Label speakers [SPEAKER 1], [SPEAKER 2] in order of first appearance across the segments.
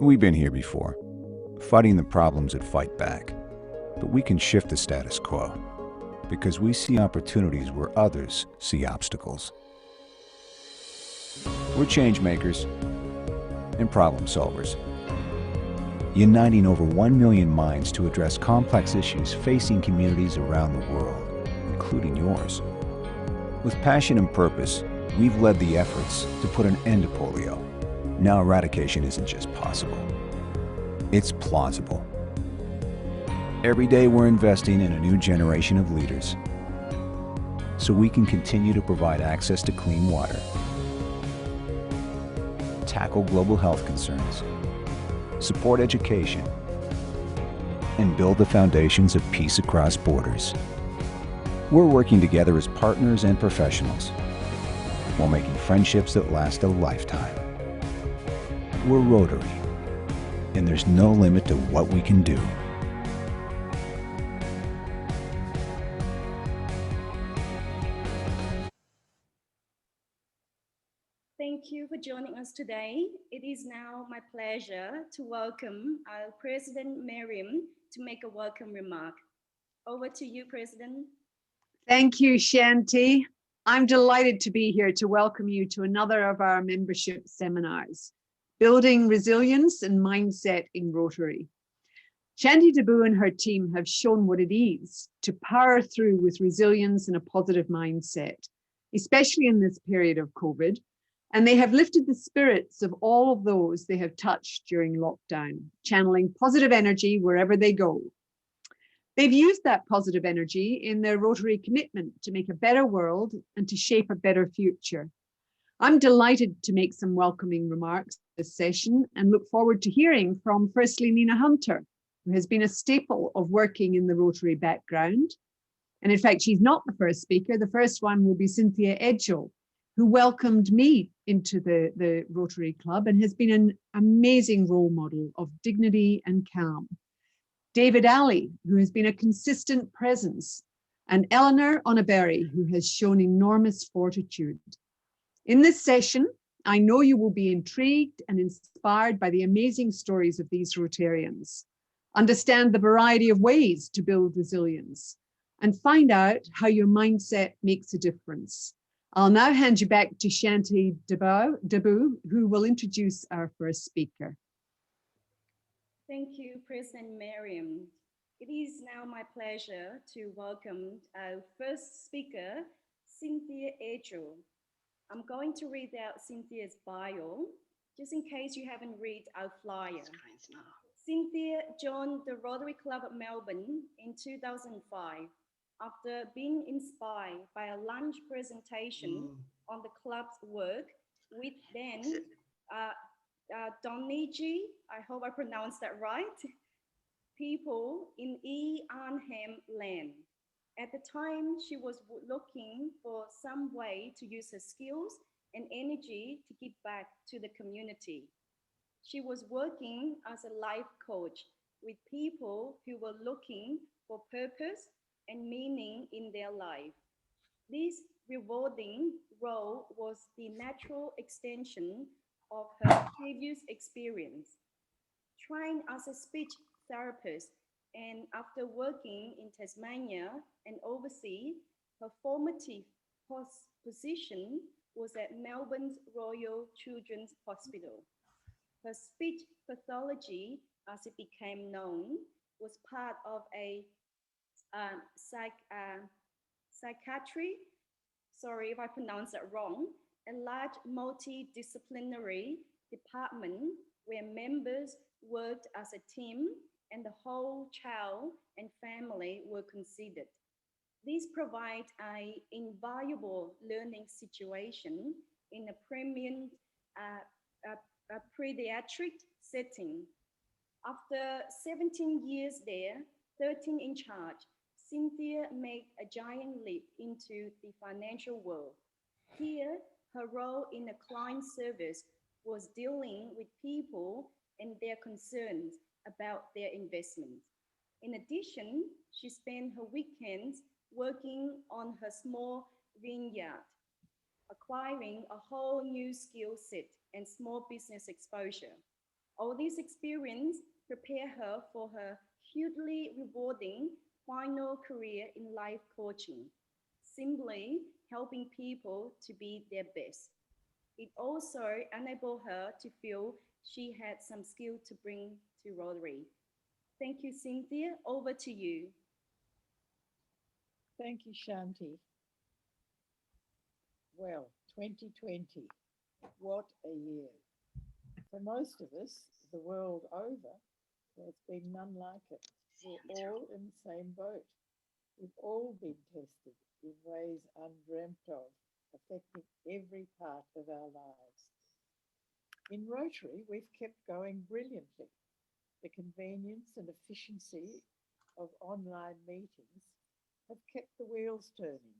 [SPEAKER 1] We've been here before, fighting the problems that fight back. But we can shift the status quo, because we see opportunities where others see obstacles. We're change makers and problem solvers, uniting over 1 million minds to address complex issues facing communities around the world, including yours. With passion and purpose, we've led the efforts to put an end to polio. Now eradication isn't just possible, it's plausible. Every day we're investing in a new generation of leaders so we can continue to provide access to clean water, tackle global health concerns, support education, and build the foundations of peace across borders. We're working together as partners and professionals while making friendships that last a lifetime. We're Rotary, and there's no limit to what we can do.
[SPEAKER 2] Thank you for joining us today. It is now my pleasure to welcome our President Miriam to make a welcome remark. Over to you, President.
[SPEAKER 3] Thank you, Shanti. I'm delighted to be here to welcome you to another of our membership seminars, Building Resilience and Mindset in Rotary. Shanti Dabu and her team have shown what it is to power through with resilience and a positive mindset, especially in this period of COVID. And they have lifted the spirits of all of those they have touched during lockdown, channeling positive energy wherever they go. They've used that positive energy in their Rotary commitment to make a better world and to shape a better future. I'm delighted to make some welcoming remarks this session and look forward to hearing from firstly Nina Hunter, who has been a staple of working in the Rotary background. And in fact, she's not the first speaker. The first one will be Cynthia Edgell, who welcomed me into the Rotary Club and has been an amazing role model of dignity and calm. David Alley, who has been a consistent presence, and Elena Unibere, who has shown enormous fortitude. In this session, I know you will be intrigued and inspired by the amazing stories of these Rotarians, understand the variety of ways to build resilience, and find out how your mindset makes a difference. I'll now hand you back to Shanti Dabu, who will introduce our first speaker.
[SPEAKER 2] Thank you, President Miriam. It is now my pleasure to welcome our first speaker, Cynthia Edgell. I'm going to read out Cynthia's bio, just in case you haven't read our flyer. Cynthia joined the Rotary Club of Melbourne in 2005 after being inspired by a lunch presentation on the club's work with then Doniji, I hope I pronounced that right, people in Arnhem Land. At the time, she was looking for some way to use her skills and energy to give back to the community. She was working as a life coach with people who were looking for purpose and meaning in their life. This rewarding role was the natural extension of her previous experience. Trained as a speech therapist and after working in Tasmania and overseas, her formative position was at Melbourne's Royal Children's Hospital. Her speech pathology, as it became known, was part of a psychiatry, sorry if I pronounced that wrong, a large multidisciplinary department where members worked as a team and the whole child and family were considered. This provides an invaluable learning situation in a premium pediatric setting. After 17 years there, 13 in charge, Cynthia made a giant leap into the financial world. Here, her role in a client service was dealing with people and their concerns about their investments. In addition, she spent her weekends working on her small vineyard, acquiring a whole new skill set and small business exposure. All this experience prepared her for her hugely rewarding final career in life coaching, simply helping people to be their best. It also enabled her to feel she had some skill to bring to Rotary. Thank you, Cynthia. Over to you.
[SPEAKER 4] Thank you, Shanti. Well, 2020, what a year. For most of us, the world over, there's been none like it. We're all in the same boat. We've all been tested in ways undreamt of, affecting every part of our lives. In Rotary, we've kept going brilliantly. The convenience and efficiency of online meetings have kept the wheels turning.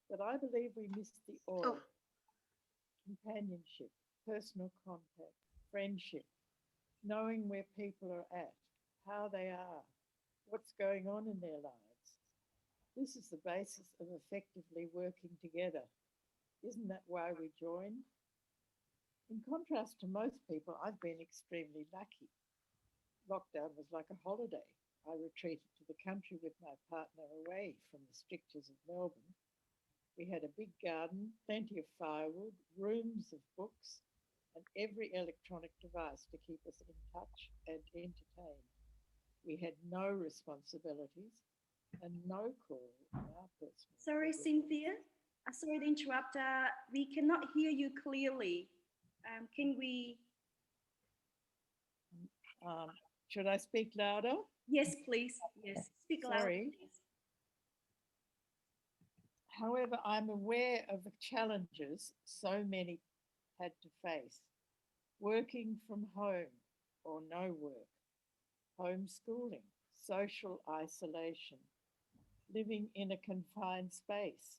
[SPEAKER 4] But I believe we missed the oil, companionship, personal contact, friendship, knowing where people are at, how they are, what's going on in their lives. This is the basis of effectively working together. Isn't that why we joined? In contrast to most people, I've been extremely lucky. Lockdown was like a holiday. I retreated to the country with my partner away from the strictures of Melbourne. We had a big garden, plenty of firewood, rooms of books, and every electronic device to keep us in touch and entertained. We had no responsibilities and no call on our personal.
[SPEAKER 2] Sorry, Cynthia. Sorry to interrupt. We cannot hear you clearly. Can we?
[SPEAKER 4] Should I speak louder?
[SPEAKER 2] Yes, please. Yes, speak louder,
[SPEAKER 4] Sorry.
[SPEAKER 2] please.
[SPEAKER 4] However, I'm aware of the challenges so many had to face. Working from home or no work, homeschooling, social isolation, living in a confined space,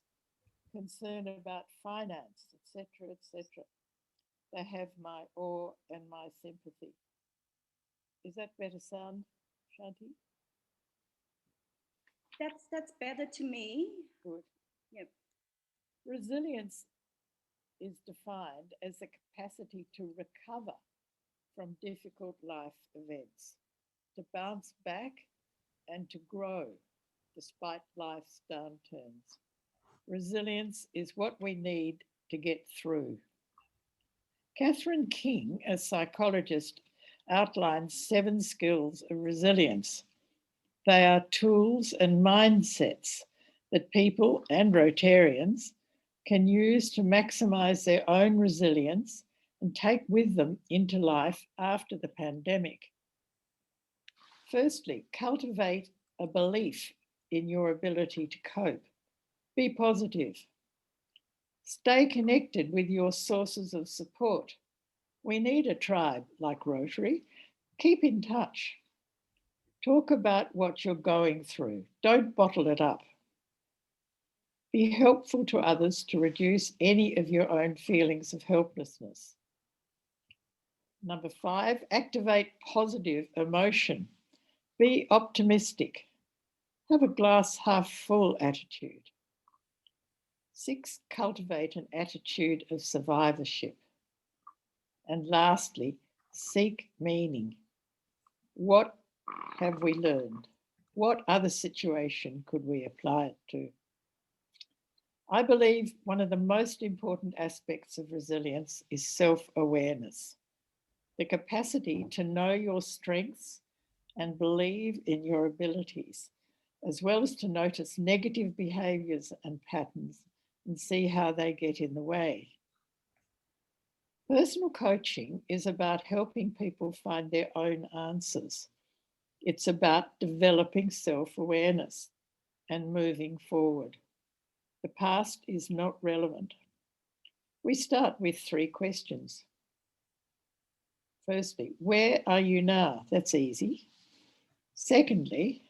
[SPEAKER 4] concern about finance, etc., etc. They have my awe and my sympathy. Is that better sound, Shanti?
[SPEAKER 2] That's better to me.
[SPEAKER 4] Good.
[SPEAKER 2] Yep.
[SPEAKER 4] Resilience is defined as the capacity to recover from difficult life events, to bounce back and to grow despite life's downturns. Resilience is what we need to get through. Catherine King, a psychologist, outlines 7 skills of resilience. They are tools and mindsets that people and Rotarians can use to maximize their own resilience and take with them into life after the pandemic. Firstly, cultivate a belief in your ability to cope. Be positive. Stay connected with your sources of support. We need a tribe like Rotary. Keep in touch. Talk about what you're going through. Don't bottle it up. Be helpful to others to reduce any of your own feelings of helplessness. Number 5, activate positive emotion. Be optimistic. Have a glass half full attitude. 6, cultivate an attitude of survivorship. And lastly, seek meaning. What have we learned? What other situation could we apply it to? I believe one of the most important aspects of resilience is self-awareness, the capacity to know your strengths and believe in your abilities, as well as to notice negative behaviours and patterns and see how they get in the way. Personal coaching is about helping people find their own answers. It's about developing self-awareness and moving forward. The past is not relevant. We start with 3 questions. Firstly, where are you now? That's easy. Secondly,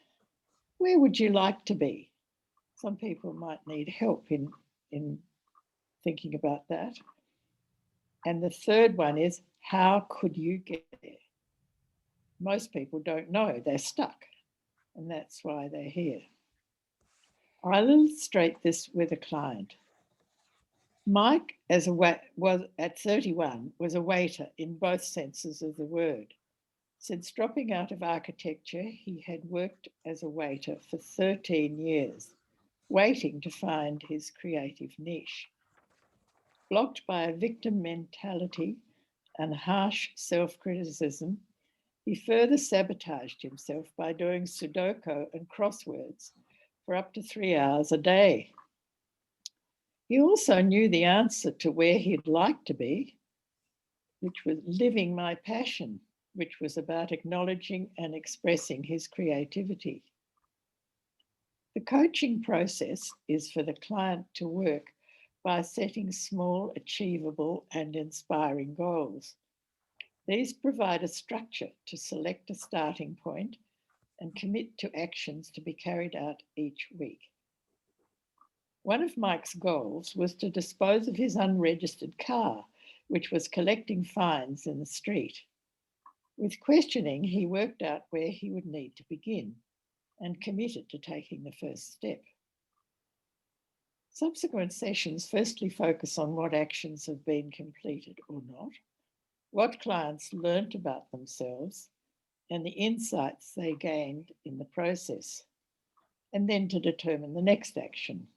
[SPEAKER 4] where would you like to be? Some people might need help in thinking about that. And the third one is, how could you get there? Most people don't know, they're stuck, and that's why they're here. I'll illustrate this with a client. Mike, was at 31, was a waiter in both senses of the word. Since dropping out of architecture, he had worked as a waiter for 13 years, waiting to find his creative niche. Blocked by a victim mentality and harsh self-criticism, he further sabotaged himself by doing Sudoku and crosswords for up to 3 hours a day. He also knew the answer to where he'd like to be, which was living my passion, which was about acknowledging and expressing his creativity. The coaching process is for the client to work by setting small, achievable, and inspiring goals. These provide a structure to select a starting point and commit to actions to be carried out each week. One of Mike's goals was to dispose of his unregistered car, which was collecting fines in the street. With questioning, he worked out where he would need to begin and committed to taking the first step. Subsequent sessions firstly focus on what actions have been completed or not, what clients learnt about themselves, and the insights they gained in the process, and then to determine the next action.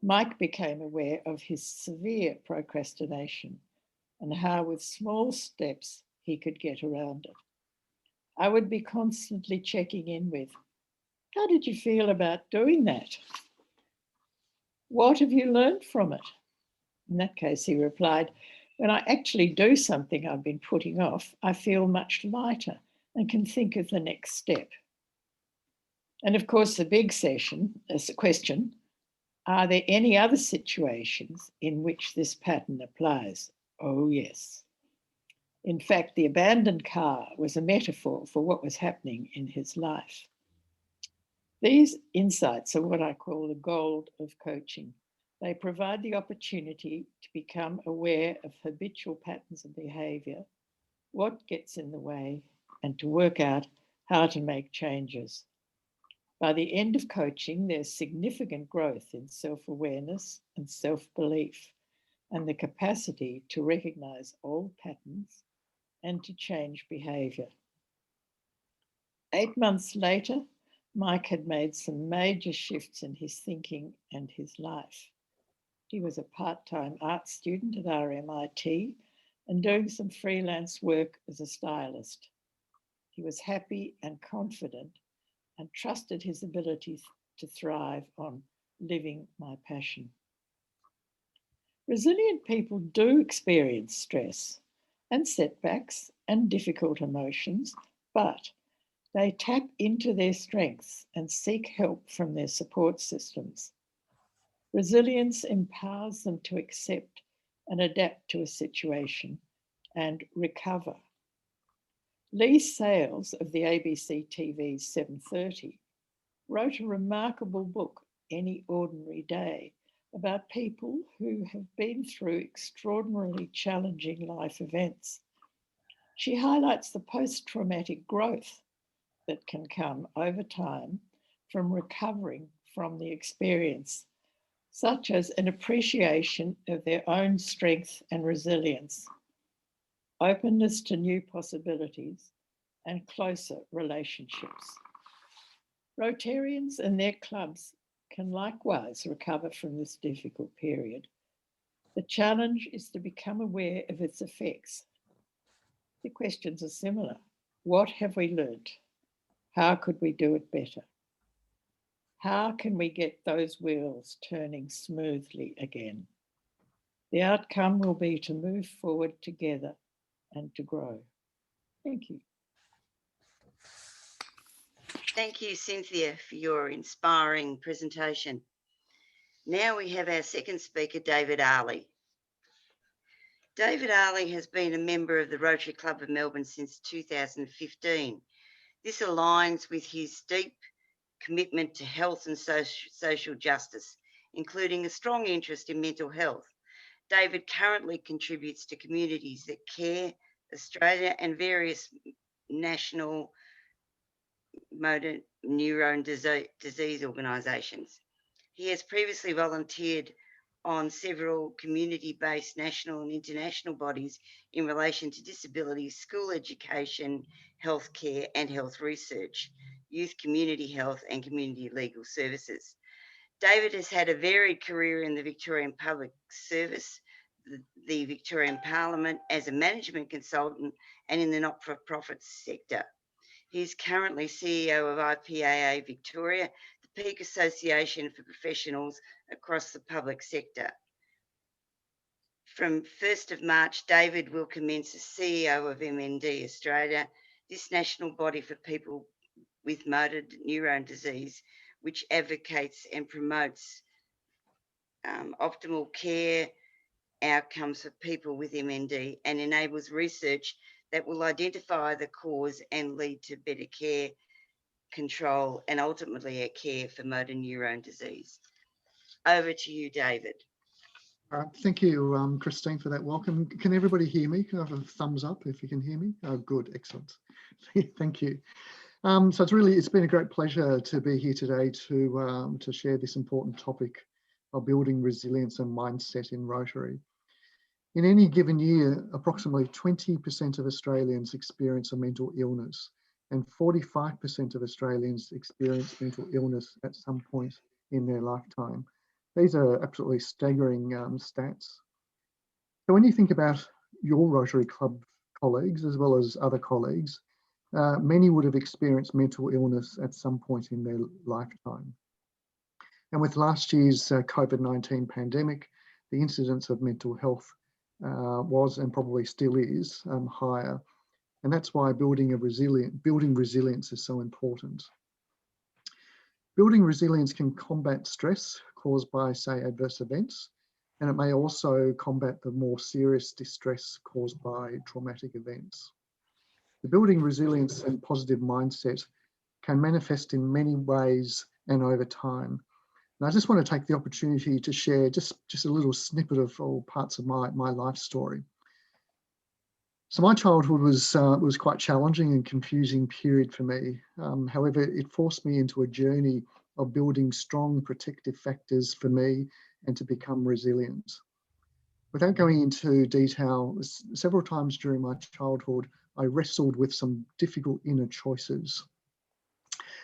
[SPEAKER 4] Mike became aware of his severe procrastination and how with small steps he could get around it. I would be constantly checking in with, how did you feel about doing that? What have you learned from it? In that case, he replied, when I actually do something I've been putting off, I feel much lighter and can think of the next step. And of course, the big session is the question, are there any other situations in which this pattern applies? Oh, yes. In fact, the abandoned car was a metaphor for what was happening in his life. These insights are what I call the gold of coaching. They provide the opportunity to become aware of habitual patterns of behavior, what gets in the way, and to work out how to make changes. By the end of coaching, there's significant growth in self-awareness and self-belief, and the capacity to recognize old patterns and to change behavior. 8 months later, Mike had made some major shifts in his thinking and his life. He was a part-time art student at RMIT and doing some freelance work as a stylist. He was happy and confident and trusted his ability to thrive on living my passion. Resilient people do experience stress and setbacks and difficult emotions, but they tap into their strengths and seek help from their support systems. Resilience empowers them to accept and adapt to a situation and recover. Lee Sales of the ABC TV's 7:30 wrote a remarkable book, Any Ordinary Day, about people who have been through extraordinarily challenging life events. She highlights the post-traumatic growth that can come over time from recovering from the experience, such as an appreciation of their own strength and resilience, openness to new possibilities, and closer relationships. Rotarians and their clubs can likewise recover from this difficult period. The challenge is to become aware of its effects. The questions are similar. What have we learnt? How could we do it better? How can we get those wheels turning smoothly again? The outcome will be to move forward together and to grow. Thank you.
[SPEAKER 5] Thank you, Cynthia, for your inspiring presentation. Now we have our second speaker, David Ali. David Ali has been a member of the Rotary Club of Melbourne since 2015. This aligns with his deep commitment to health and social justice, including a strong interest in mental health. David currently contributes to Communities That Care Australia and various national motor neurone disease organisations. He has previously volunteered on several community-based national and international bodies in relation to disability, school education, healthcare and health research, youth community health and community legal services. David has had a varied career in the Victorian Public Service, the Victorian Parliament as a management consultant and in the not-for-profit sector. He's currently CEO of IPAA Victoria, the peak association for professionals across the public sector. From 1st of March, David will commence as CEO of MND Australia, this national body for people with motor neurone disease, which advocates and promotes optimal care outcomes for people with MND and enables research that will identify the cause and lead to better care, control, and ultimately a care for motor neurone disease. Over to you, David.
[SPEAKER 6] Thank you, Christine, for that welcome. Can everybody hear me? Can I have a thumbs up if you can hear me? Oh, good, excellent. Thank you. So it's been a great pleasure to be here today to share this important topic of building resilience and mindset in Rotary. In any given year, approximately 20% of Australians experience a mental illness, and 45% of Australians experience mental illness at some point in their lifetime. These are absolutely staggering stats. So when you think about your Rotary Club colleagues, as well as other colleagues, many would have experienced mental illness at some point in their lifetime. And with last year's COVID-19 pandemic, the incidence of mental health was and probably still is higher. And that's why building resilience is so important. Building resilience can combat stress caused by, say, adverse events, and it may also combat the more serious distress caused by traumatic events. The building resilience and positive mindset can manifest in many ways and over time. And I just want to take the opportunity to share just a little snippet of all parts of my life story. So my childhood was quite challenging and confusing period for me. However, it forced me into a journey of building strong protective factors for me and to become resilient. Without going into detail, several times during my childhood, I wrestled with some difficult inner choices.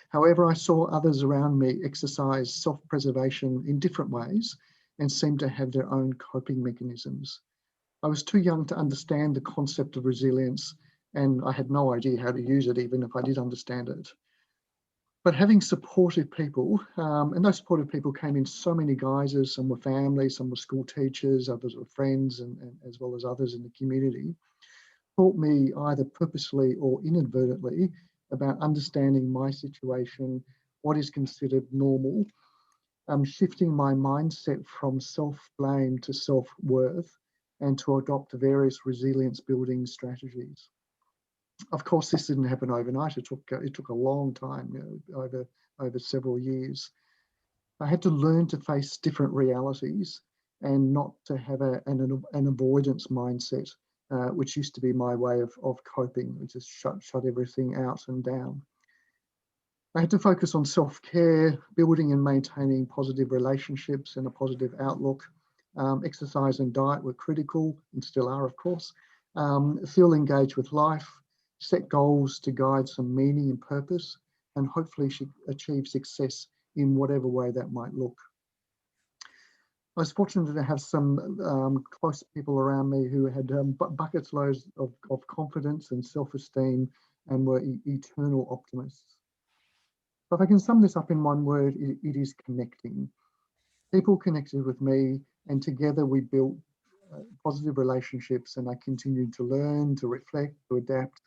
[SPEAKER 6] However, I saw others around me exercise self-preservation in different ways and seemed to have their own coping mechanisms. I was too young to understand the concept of resilience, and I had no idea how to use it, even if I did understand it. But having supportive people, and those supportive people came in so many guises. Some were family, some were school teachers, others were friends, and as well as others in the community, taught me either purposely or inadvertently about understanding my situation, what is considered normal, shifting my mindset from self-blame to self-worth, and to adopt various resilience building strategies. Of course, this didn't happen overnight. It took a long time, over several years. I had to learn to face different realities and not to have an avoidance mindset, which used to be my way of coping, which is shut everything out and down. I had to focus on self-care, building and maintaining positive relationships and a positive outlook. Exercise and diet were critical and still are, of course. Feel engaged with life, set goals to guide some meaning and purpose, and hopefully achieve success in whatever way that might look. I was fortunate to have some close people around me who had buckets loads of confidence and self-esteem and were eternal optimists. So if I can sum this up in one word, it is connecting. People connected with me, and together we built positive relationships, and I continued to learn, to reflect, to adapt,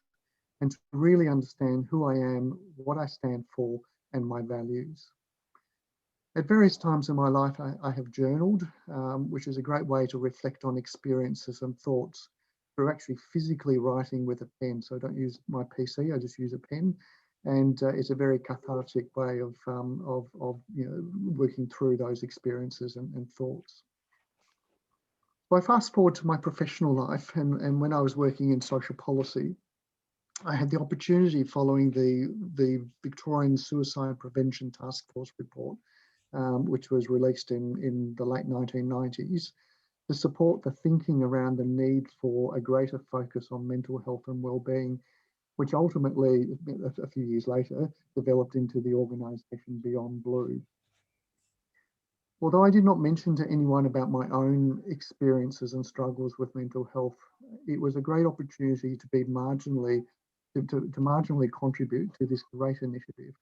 [SPEAKER 6] and to really understand who I am, what I stand for, and my values. At various times in my life, I have journaled, which is a great way to reflect on experiences and thoughts through actually physically writing with a pen. So I don't use my PC, I just use a pen. And it's a very cathartic way of working through those experiences and thoughts. So I fast forward to my professional life, and when I was working in social policy, I had the opportunity, following the Victorian Suicide Prevention Task Force report, which was released in the late 1990s, to support the thinking around the need for a greater focus on mental health and well-being, which ultimately, a few years later, developed into the organisation Beyond Blue. Although I did not mention to anyone about my own experiences and struggles with mental health, it was a great opportunity to be marginally contribute to this great initiative.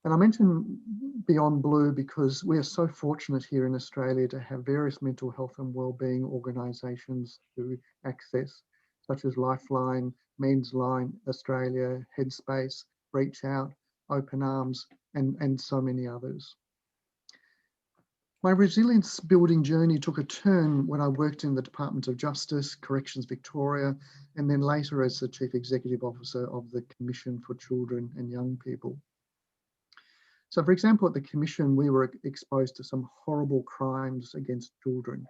[SPEAKER 6] And I mention Beyond Blue because we are so fortunate here in Australia to have various mental health and wellbeing organisations to access, such as Lifeline, Men's Line Australia, Headspace, Reach Out, Open Arms, and so many others. My resilience building journey took a turn when I worked in the Department of Justice, Corrections Victoria, and then later as the Chief Executive Officer of the Commission for Children and Young People. So, for example, at the Commission, we were exposed to some horrible crimes against children.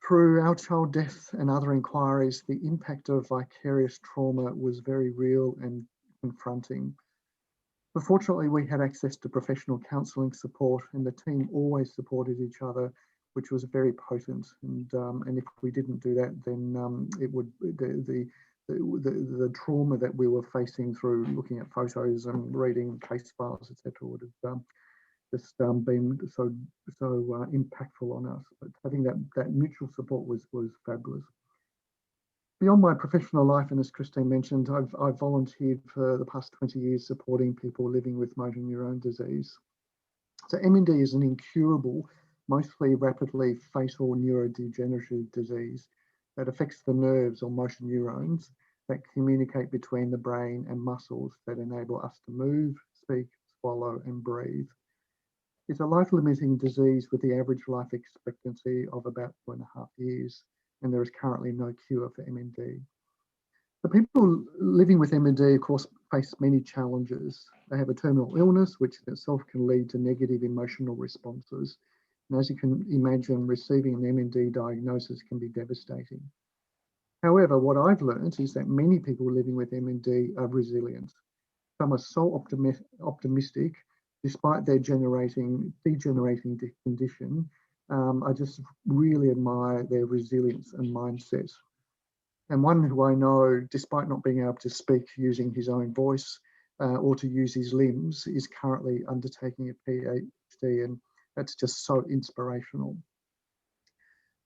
[SPEAKER 6] Through our child death and other inquiries, the impact of vicarious trauma was very real and confronting. But fortunately, we had access to professional counselling support, and the team always supported each other, which was very potent. And if we didn't do that, then it would the trauma that we were facing through looking at photos and reading case files, etc., would have just been so impactful on us. But having that mutual support was fabulous. Beyond my professional life, and as Christine mentioned, I've volunteered for the past 20 years supporting people living with motor neurone disease. So MND is an incurable, mostly rapidly fatal neurodegenerative disease that affects the nerves or motor neurons that communicate between the brain and muscles that enable us to move, speak, swallow, and breathe. It's a life-limiting disease with the average life expectancy of about 2.5 years. And there is currently no cure for MND. The people living with MND, of course, face many challenges. They have a terminal illness, which in itself can lead to negative emotional responses. And as you can imagine, receiving an MND diagnosis can be devastating. However, what I've learned is that many people living with MND are resilient. Some are so optimistic, despite their degenerating condition. I just really admire their resilience and mindset. And one who I know, despite not being able to speak using his own voice or to use his limbs, is currently undertaking a PhD, and that's just so inspirational.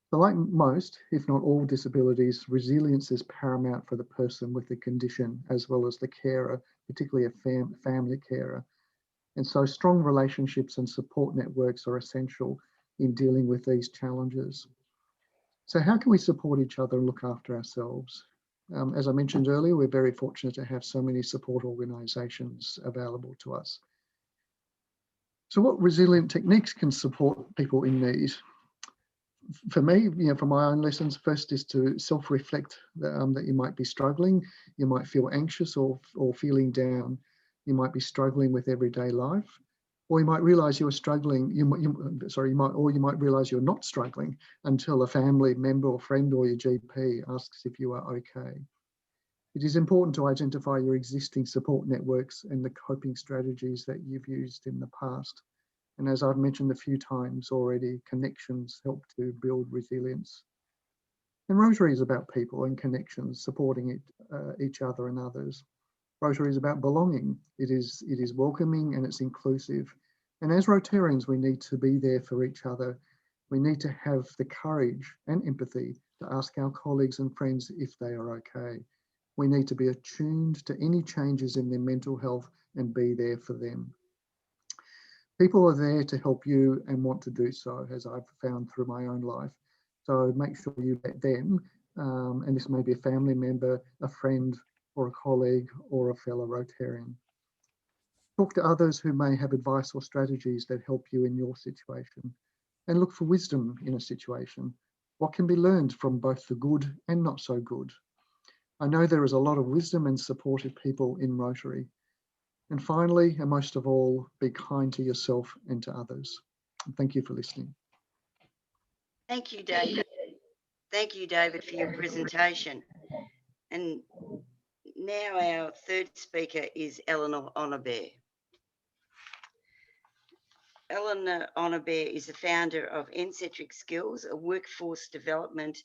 [SPEAKER 6] So like most, if not all disabilities, resilience is paramount for the person with the condition, as well as the carer, particularly a family carer. And so strong relationships and support networks are essential in dealing with these challenges. So how can we support each other and look after ourselves? As I mentioned earlier, we're very fortunate to have so many support organisations available to us. So what resilient techniques can support people in need? For me, from my own lessons, first is to self-reflect that you might be struggling, you might feel anxious or feeling down, you might be struggling with everyday life. Or you might realise you are struggling. You might realise you're not struggling until a family member or friend or your GP asks if you are okay. It is important to identify your existing support networks and the coping strategies that you've used in the past. And as I've mentioned a few times already, connections help to build resilience. And Rotary is about people and connections, supporting each other and others. Rotary is about belonging. It is welcoming and it's inclusive. And as Rotarians, we need to be there for each other. We need to have the courage and empathy to ask our colleagues and friends if they are okay. We need to be attuned to any changes in their mental health and be there for them. People are there to help you and want to do so, as I've found through my own life. So make sure you let them, and this may be a family member, a friend, or a colleague, or a fellow Rotarian. Talk to others who may have advice or strategies that help you in your situation, and look for wisdom in a situation. What can be learned from both the good and not so good? I know there is a lot of wisdom and supportive people in Rotary. And finally, and most of all, be kind to yourself and to others. And thank you for listening.
[SPEAKER 5] Thank you, David. Thank you, David, for your presentation. And now our third speaker is Elena Unibere. Elena Unibere is the founder of Encentric Skills, a workforce development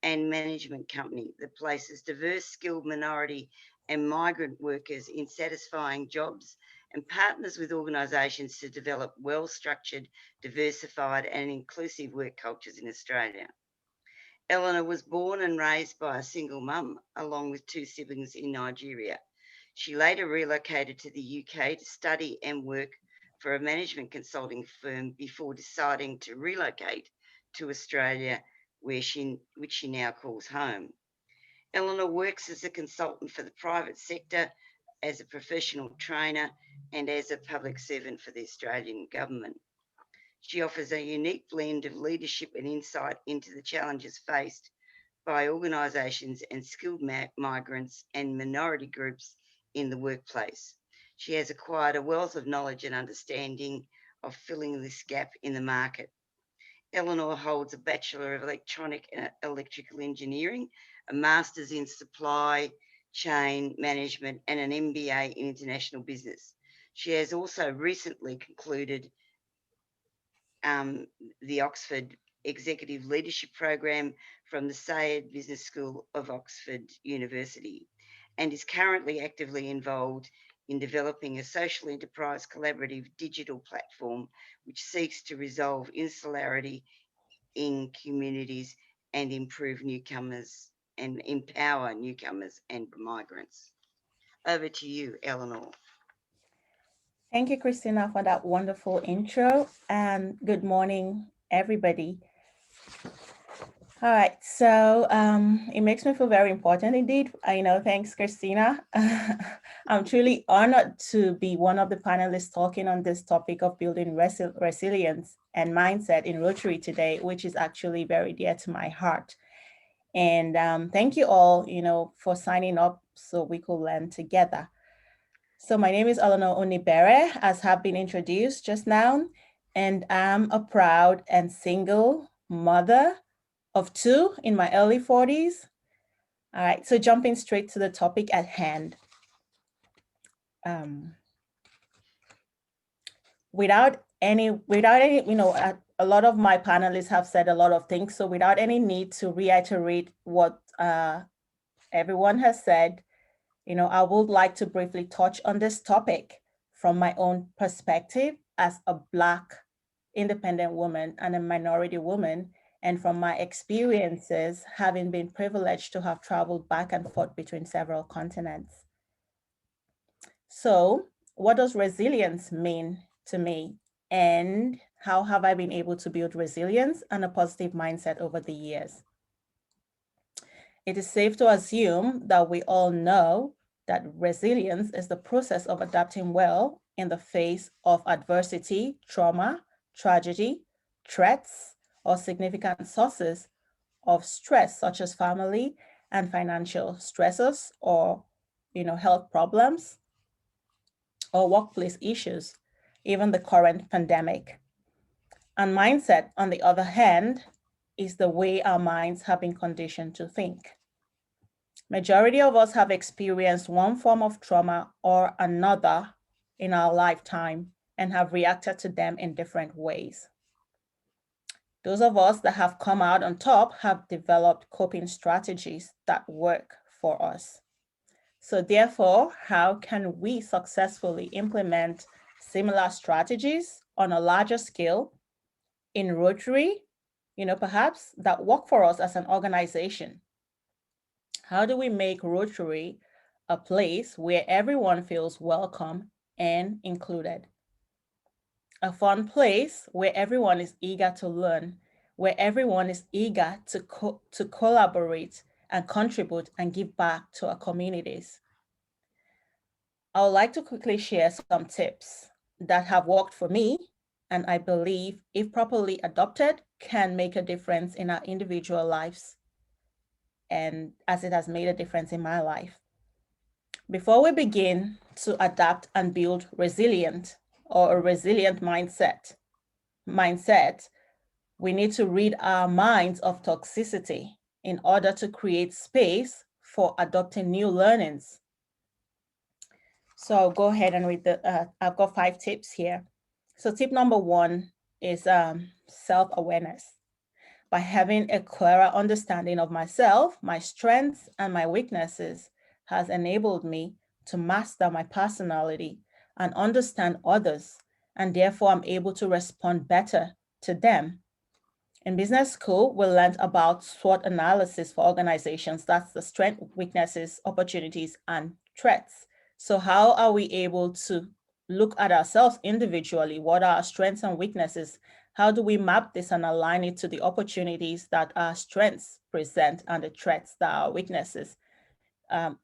[SPEAKER 5] and management company that places diverse, skilled minority and migrant workers in satisfying jobs and partners with organisations to develop well-structured, diversified and inclusive work cultures in Australia. Elena was born and raised by a single mum, along with 2 siblings in Nigeria. She later relocated to the UK to study and work for a management consulting firm before deciding to relocate to Australia, which she now calls home. Elena works as a consultant for the private sector, as a professional trainer, and as a public servant for the Australian government. She offers a unique blend of leadership and insight into the challenges faced by organisations and skilled migrants and minority groups in the workplace. She has acquired a wealth of knowledge and understanding of filling this gap in the market. Eleanor holds a Bachelor of Electronic and Electrical Engineering, a Master's in Supply Chain Management, and an MBA in International Business. She has also recently concluded the Oxford Executive Leadership Program from the Sayed Business School of Oxford University, and is currently actively involved in developing a social enterprise collaborative digital platform which seeks to resolve insularity in communities and improve newcomers and empower newcomers and migrants. Over to you, Eleanor.
[SPEAKER 7] Thank you, Christina, for that wonderful intro, and good morning, everybody. All right, so it makes me feel very important indeed. I know, thanks, Christina. I'm truly honored to be one of the panelists talking on this topic of building resilience and mindset in Rotary today, which is actually very dear to my heart. And thank you all, for signing up so we could learn together. So my name is Elena Unibere, as have been introduced just now, and I'm a proud and single mother of 2 in my early 40s. All right, so jumping straight to the topic at hand. Without any, a lot of my panelists have said a lot of things, so without any need to reiterate what everyone has said, I would like to briefly touch on this topic from my own perspective as a Black independent woman and a minority woman, and from my experiences having been privileged to have traveled back and forth between several continents. So, what does resilience mean to me? And how have I been able to build resilience and a positive mindset over the years? It is safe to assume that we all know that resilience is the process of adapting well in the face of adversity, trauma, tragedy, threats, or significant sources of stress, such as family and financial stresses, or health problems, or workplace issues, even the current pandemic. And mindset, on the other hand, is the way our minds have been conditioned to think. Majority of us have experienced one form of trauma or another in our lifetime and have reacted to them in different ways. Those of us that have come out on top have developed coping strategies that work for us. So therefore, how can we successfully implement similar strategies on a larger scale in Rotary, perhaps that work for us as an organization? How do we make Rotary a place where everyone feels welcome and included? A fun place where everyone is eager to learn, where everyone is eager to collaborate and contribute and give back to our communities. I would like to quickly share some tips that have worked for me, and I believe, if properly adopted, can make a difference in our individual lives, and as it has made a difference in my life. Before we begin to adapt and build a resilient mindset, we need to rid our minds of toxicity in order to create space for adopting new learnings. So I'll go ahead and read I've got 5 tips here. So tip number one is self-awareness. By having a clearer understanding of myself, my strengths and my weaknesses has enabled me to master my personality and understand others, and therefore I'm able to respond better to them. In business school, we learned about SWOT analysis for organizations. That's the strengths, weaknesses, opportunities, and threats. So how are we able to look at ourselves individually? What are our strengths and weaknesses? How do we map this and align it to the opportunities that our strengths present and the threats that our weaknesses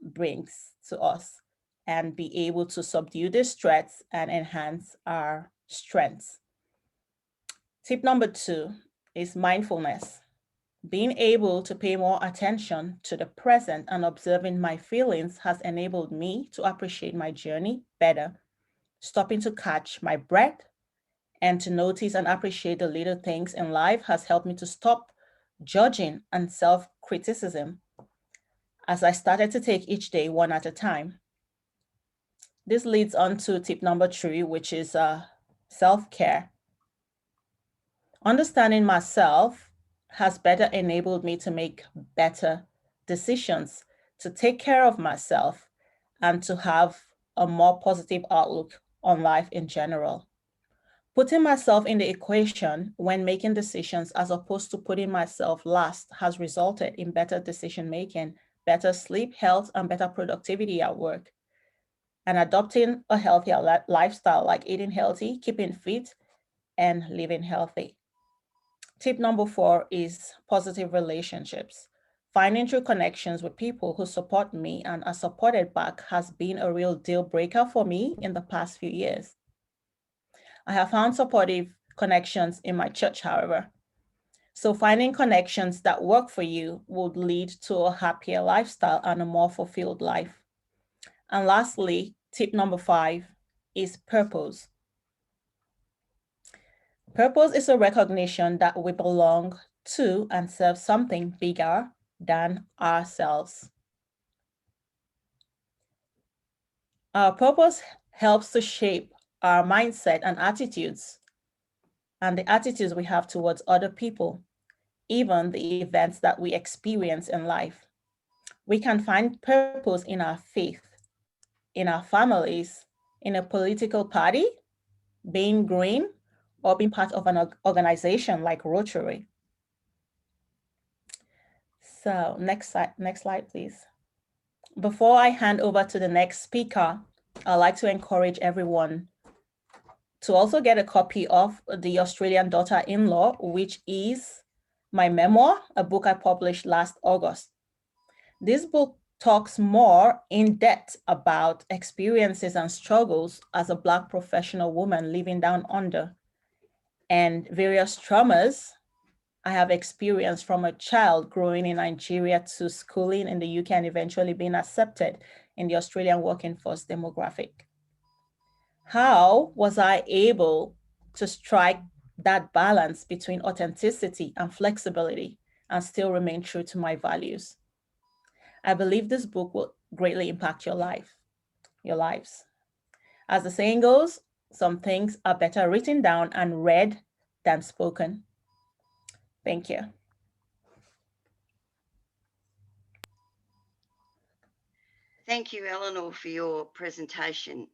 [SPEAKER 7] brings to us, and be able to subdue these threats and enhance our strengths? Tip number two is mindfulness. Being able to pay more attention to the present and observing my feelings has enabled me to appreciate my journey better, stopping to catch my breath and to notice and appreciate the little things in life has helped me to stop judging and self-criticism as I started to take each day one at a time. This leads on to tip number three, which is self-care. Understanding myself has better enabled me to make better decisions, to take care of myself, and to have a more positive outlook on life in general. Putting myself in the equation when making decisions as opposed to putting myself last has resulted in better decision making, better sleep, health, and better productivity at work. And adopting a healthier lifestyle like eating healthy, keeping fit, and living healthy. Tip number four is positive relationships. Finding true connections with people who support me and are supported back has been a real deal breaker for me in the past few years. I have found supportive connections in my church, however. So finding connections that work for you would lead to a happier lifestyle and a more fulfilled life. And lastly, tip number five is purpose. Purpose is a recognition that we belong to and serve something bigger than ourselves. Our purpose helps to shape our mindset and attitudes, and the attitudes we have towards other people, even the events that we experience in life. We can find purpose in our faith, in our families, in a political party, being green, or being part of an organization like Rotary. So next slide, please. Before I hand over to the next speaker, I'd like to encourage everyone to also get a copy of The Australian Daughter-in-Law, which is my memoir, a book I published last August. This book talks more in depth about experiences and struggles as a Black professional woman living down under, and various traumas I have experienced from a child growing in Nigeria to schooling in the UK and eventually being accepted in the Australian working force demographic. How was I able to strike that balance between authenticity and flexibility and still remain true to my values? I believe this book will greatly impact your lives. As the saying goes, some things are better written down and read than spoken. Thank you.
[SPEAKER 5] Thank you, Eleanor, for your presentation,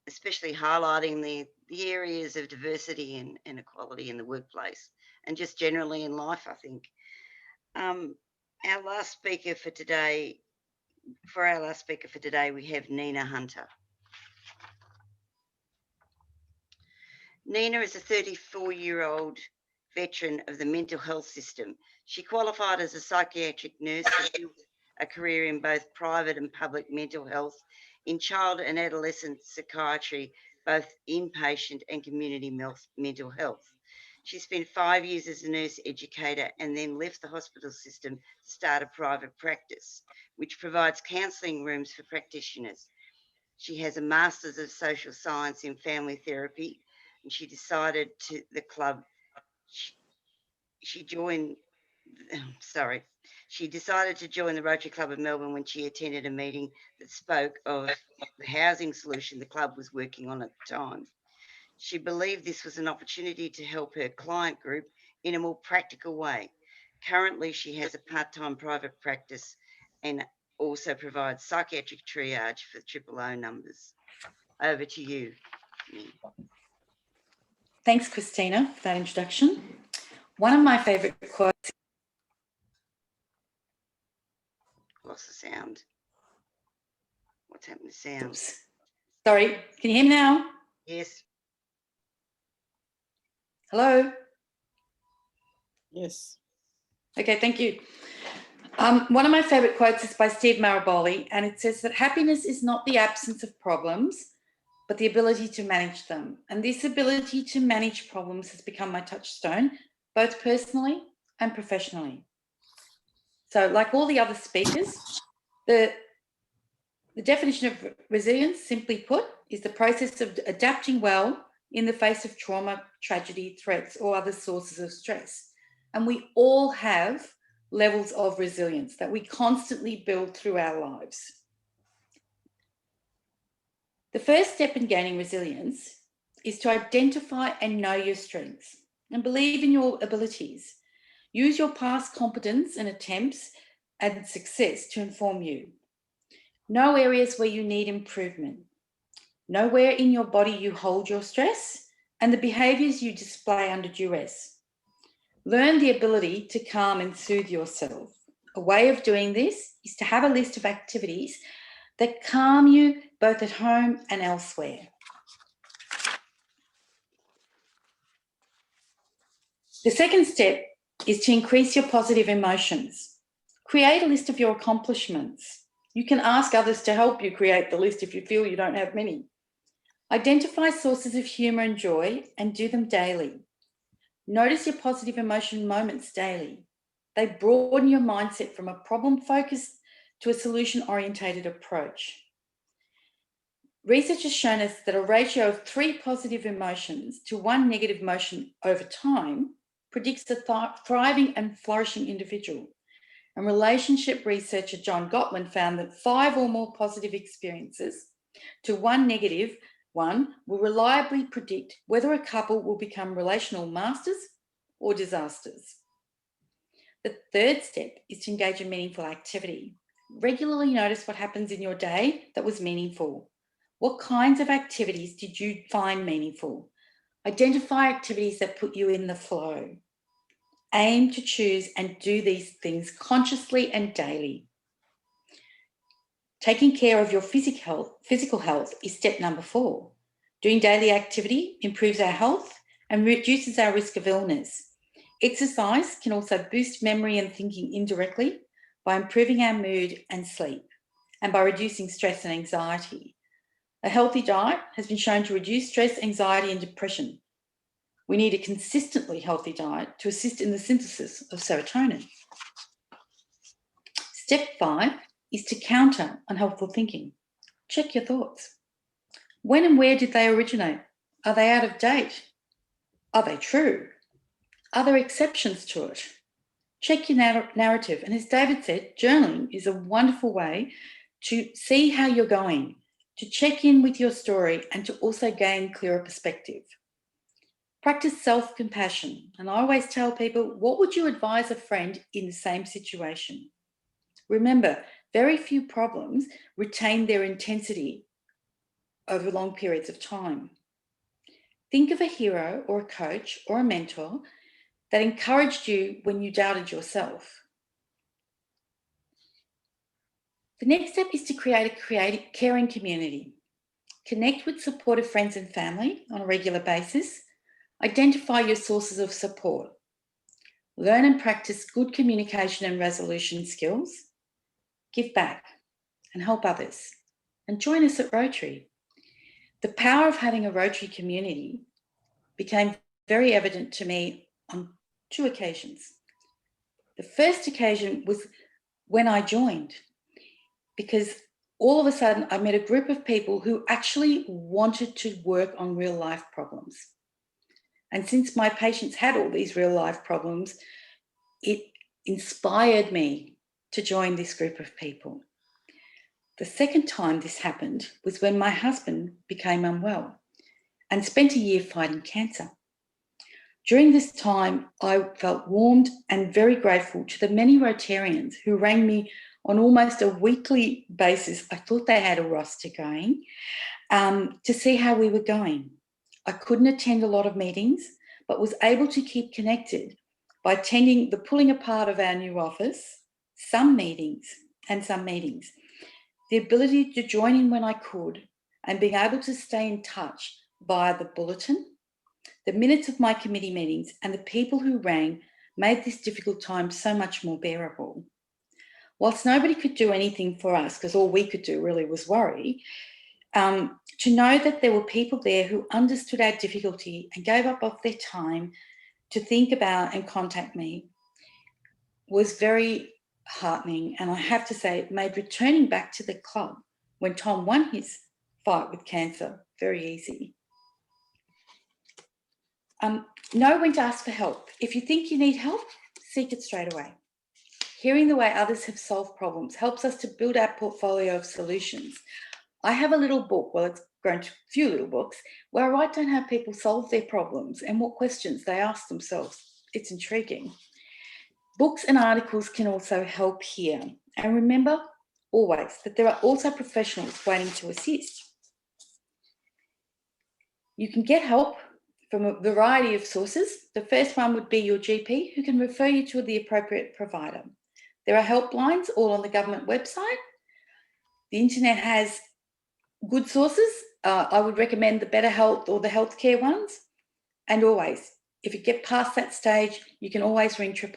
[SPEAKER 5] especially highlighting the areas of diversity and equality in the workplace and just generally in life, I think. Our last speaker for today, we have Nina Hunter. Nina is a 34-year-old veteran of the mental health system. She qualified as a psychiatric nurse and built a career in both private and public mental health, in child and adolescent psychiatry, both inpatient and community mental health. She spent 5 years as a nurse educator and then left the hospital system to start a private practice, which provides counselling rooms for practitioners. She has a Master's of Social Science in Family Therapy, and she decided to the club. She decided to join the Rotary Club of Melbourne when she attended a meeting that spoke of the housing solution the club was working on at the time. She believed this was an opportunity to help her client group in a more practical way. Currently, she has a part-time private practice and also provides psychiatric triage for 000 numbers. Over to you, Min.
[SPEAKER 8] Thanks, Christina, for that introduction. One of my favourite quotes.
[SPEAKER 5] Lost the sound. What's happened to sound?
[SPEAKER 8] Oops. Sorry, can you hear me now?
[SPEAKER 5] Yes.
[SPEAKER 8] Hello?
[SPEAKER 4] Yes.
[SPEAKER 8] Okay, thank you. One of my favourite quotes is by Steve Maraboli, and it says that happiness is not the absence of problems, but the ability to manage them. And this ability to manage problems has become my touchstone, both personally and professionally. So like all the other speakers, the definition of resilience, simply put, is the process of adapting well in the face of trauma, tragedy, threats, or other sources of stress. And we all have levels of resilience that we constantly build through our lives. The first step in gaining resilience is to identify and know your strengths and believe in your abilities. Use your past competence and attempts and success to inform you. Know areas where you need improvement. Know where in your body you hold your stress and the behaviours you display under duress. Learn the ability to calm and soothe yourself. A way of doing this is to have a list of activities that calm you both at home and elsewhere. The second step is to increase your positive emotions. Create a list of your accomplishments. You can ask others to help you create the list if you feel you don't have many. Identify sources of humour and joy and do them daily. Notice your positive emotion moments daily. They broaden your mindset from a problem-focused to a solution-orientated approach. Research has shown us that a ratio of 3 positive emotions to 1 negative emotion over time predicts a thriving and flourishing individual. And relationship researcher John Gottman found that 5 or more positive experiences to 1 negative one will reliably predict whether a couple will become relational masters or disasters. The third step is to engage in meaningful activity. Regularly notice what happens in your day that was meaningful. What kinds of activities did you find meaningful? Identify activities that put you in the flow. Aim to choose and do these things consciously and daily. Taking care of your physical health is step number 4. Doing daily activity improves our health and reduces our risk of illness. Exercise can also boost memory and thinking indirectly by improving our mood and sleep and by reducing stress and anxiety. A healthy diet has been shown to reduce stress, anxiety, and depression. We need a consistently healthy diet to assist in the synthesis of serotonin. Step 5 is to counter unhelpful thinking. Check your thoughts. When and where did they originate? Are they out of date? Are they true? Are there exceptions to it? Check your narrative. And as David said, journaling is a wonderful way to see how you're going, to check in with your story and to also gain clearer perspective. Practice self-compassion. And I always tell people, what would you advise a friend in the same situation? Remember, very few problems retain their intensity over long periods of time. Think of a hero or a coach or a mentor that encouraged you when you doubted yourself. The next step is to create a caring community. Connect with supportive friends and family on a regular basis. Identify your sources of support. Learn and practice good communication and resolution skills. Give back and help others. And join us at Rotary. The power of having a Rotary community became very evident to me on 2 occasions. The first occasion was when I joined, because all of a sudden I met a group of people who actually wanted to work on real life problems. And since my patients had all these real life problems, it inspired me to join this group of people. The second time this happened was when my husband became unwell. and spent a year fighting cancer. During this time, I felt warmed and very grateful to the many Rotarians who rang me on almost a weekly basis. I thought they had a roster going, to see how we were going. I couldn't attend a lot of meetings, but was able to keep connected by attending the pulling apart of our new office, some meetings. The ability to join in when I could and being able to stay in touch via the bulletin, the minutes of my committee meetings and the people who rang made this difficult time so much more bearable. Whilst nobody could do anything for us, because all we could do really was worry, to know that there were people there who understood our difficulty and gave up of their time to think about and contact me was very heartening. And I have to say, it made returning back to the club when Tom won his fight with cancer very easy. Know when to ask for help. If you think you need help, seek it straight away. Hearing the way others have solved problems helps us to build our portfolio of solutions. I have a little book, well, it's grown to a few little books, where I write down how people solve their problems and what questions they ask themselves. It's intriguing. Books and articles can also help here. And remember always that there are also professionals waiting to assist. You can get help from a variety of sources. The first one would be your GP, who can refer you to the appropriate provider. There are helplines all on the government website. The internet has good sources. I would recommend the Better Health or the healthcare ones. And always, if you get past that stage, you can always ring 000.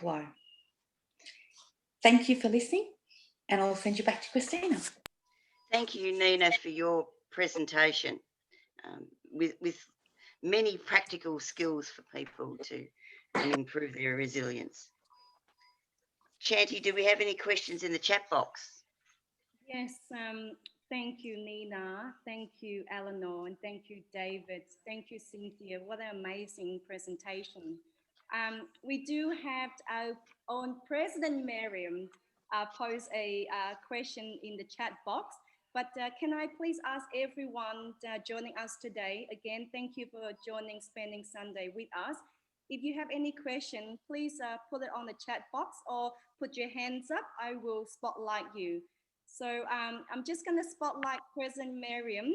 [SPEAKER 8] Thank you for listening, and I'll send you back to Christina.
[SPEAKER 5] Thank you, Nina, for your presentation with many practical skills for people to improve their resilience. Shanti, do we have any questions in the chat box?
[SPEAKER 2] Yes, thank you, Nina. Thank you, Eleanor, and thank you, David. Thank you, Cynthia. What an amazing presentation. We do have our own President Miriam pose a question in the chat box, but can I please ask everyone joining us today, again, thank you for joining, spending Sunday with us. If you have any question, please put it on the chat box or put your hands up. I will spotlight you. So I'm just going to spotlight President Miriam.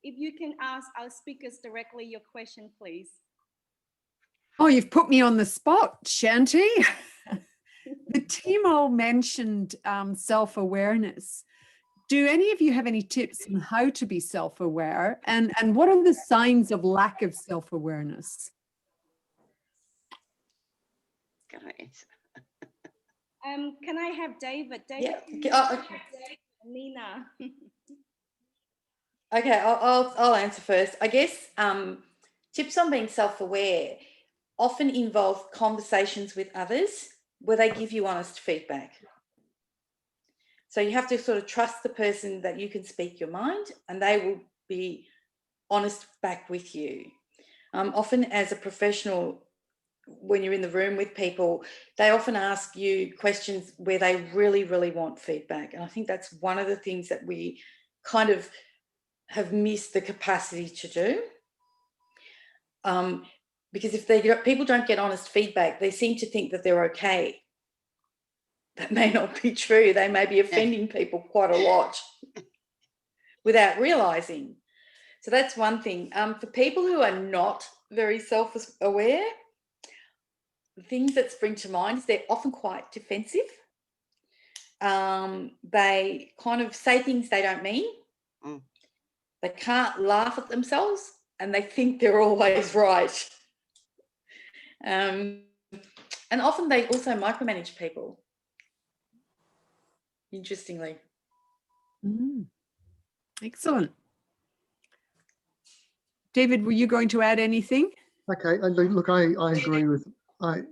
[SPEAKER 2] If you can ask our speakers directly your question, please.
[SPEAKER 3] Oh, you've put me on the spot, Shanti. The team all mentioned self-awareness. Do any of you have any tips on how to be self-aware? And what are the signs of lack of self-awareness?
[SPEAKER 5] Can I answer?
[SPEAKER 2] Can I have David?
[SPEAKER 8] Yeah. Okay.
[SPEAKER 2] Nina.
[SPEAKER 8] Okay, I'll answer first. I guess tips on being self-aware often involve conversations with others where they give you honest feedback. So you have to sort of trust the person that you can speak your mind and they will be honest back with you. Often as a professional, when you're in the room with people, they often ask you questions where they really, really want feedback. And I think that's one of the things that we kind of have missed the capacity to do. Because if people don't get honest feedback, they seem to think that they're okay. That may not be true. They may be offending people quite a lot without realising. So that's one thing. For people who are not very self-aware, the things that spring to mind is they're often quite defensive. They kind of say things they don't mean. They can't laugh at themselves and they think they're always right. And often they also micromanage people, interestingly.
[SPEAKER 3] Excellent. David, were you going to add anything?
[SPEAKER 6] Okay, look, I agree with I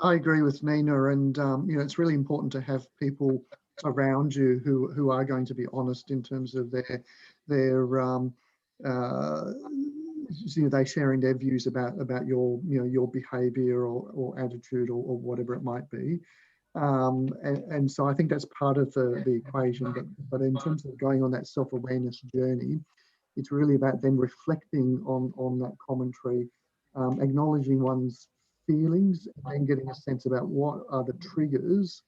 [SPEAKER 6] agree with Nina, and you know, it's really important to have people around you who are going to be honest in terms of their you know, they sharing their views about your your behaviour or attitude or whatever it might be. And so I think that's part of the equation, but in terms of going on that self-awareness journey, it's really about then reflecting on that commentary, acknowledging one's feelings, and then getting a sense about what are the triggers.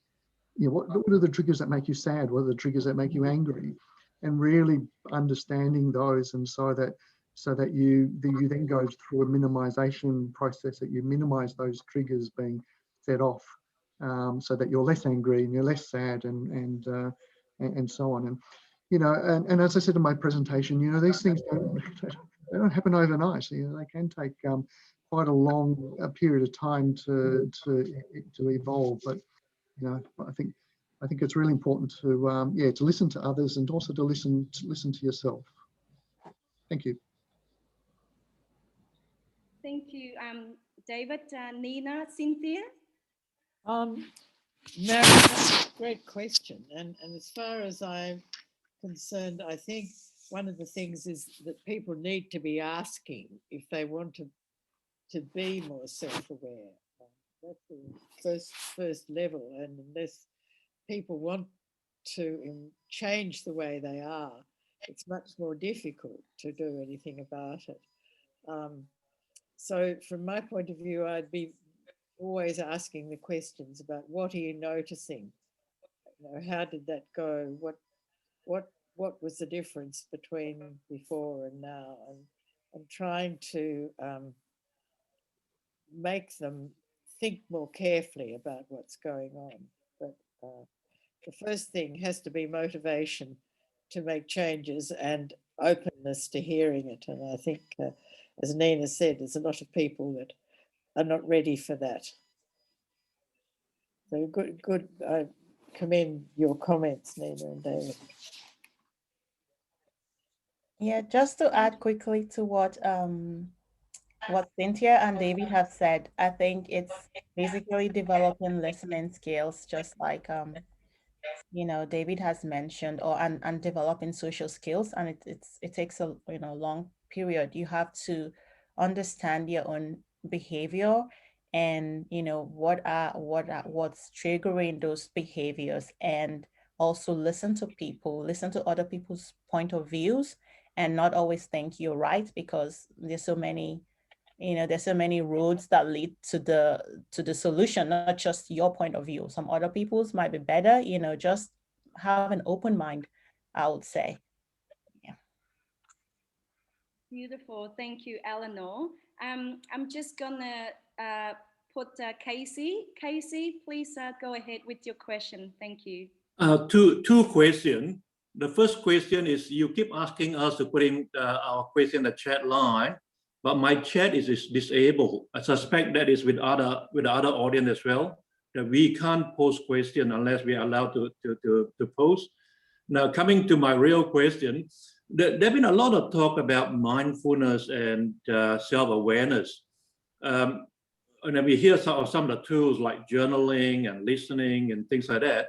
[SPEAKER 6] What are the triggers that make you sad? What are the triggers that make you angry? And really understanding those, and so that you then go through a minimization process, that you minimize those triggers being set off, so that you're less angry and you're less sad, and so on. And as I said in my presentation, these things don't happen overnight. They can take quite a long period of time to evolve. But I think it's really important to to listen to others, and also to listen to yourself. Thank you.
[SPEAKER 2] Thank you, David, Nina, Cynthia.
[SPEAKER 4] Mary, that's a great question. And as far as I'm concerned, I think one of the things is that people need to be asking if they want to be more self-aware. That's the first level. And unless people want to change the way they are, it's much more difficult to do anything about it. So from my point of view, I'd be always asking the questions about what are you noticing? How did that go? What was the difference between before and now? And trying to make them think more carefully about what's going on. But the first thing has to be motivation to make changes and openness to hearing it. And I think, as Nina said, there's a lot of people that are not ready for that. So good. I commend your comments, Nina and David.
[SPEAKER 7] Yeah, just to add quickly to what Cynthia and David have said, I think it's basically developing listening skills, just like David has mentioned, and developing social skills, and it takes a long period. You have to understand your own behavior, and what's triggering those behaviors, and also listen to other people's point of views, and not always think you're right, because there's so many roads that lead to the solution, not just your point of view. Some other people's might be better. Just have an open mind, I would say. Yeah.
[SPEAKER 2] Beautiful. Thank you, Eleanor. I'm just gonna put Casey. Casey, please go ahead with your question. Thank you.
[SPEAKER 9] Two questions. The first question is, you keep asking us to put in our question in the chat line, but my chat is disabled. I suspect that is with the other audience as well, that we can't post question unless we are allowed to post. Now, coming to my real question, there's been a lot of talk about mindfulness and self-awareness. And then we hear some of the tools like journaling and listening and things like that.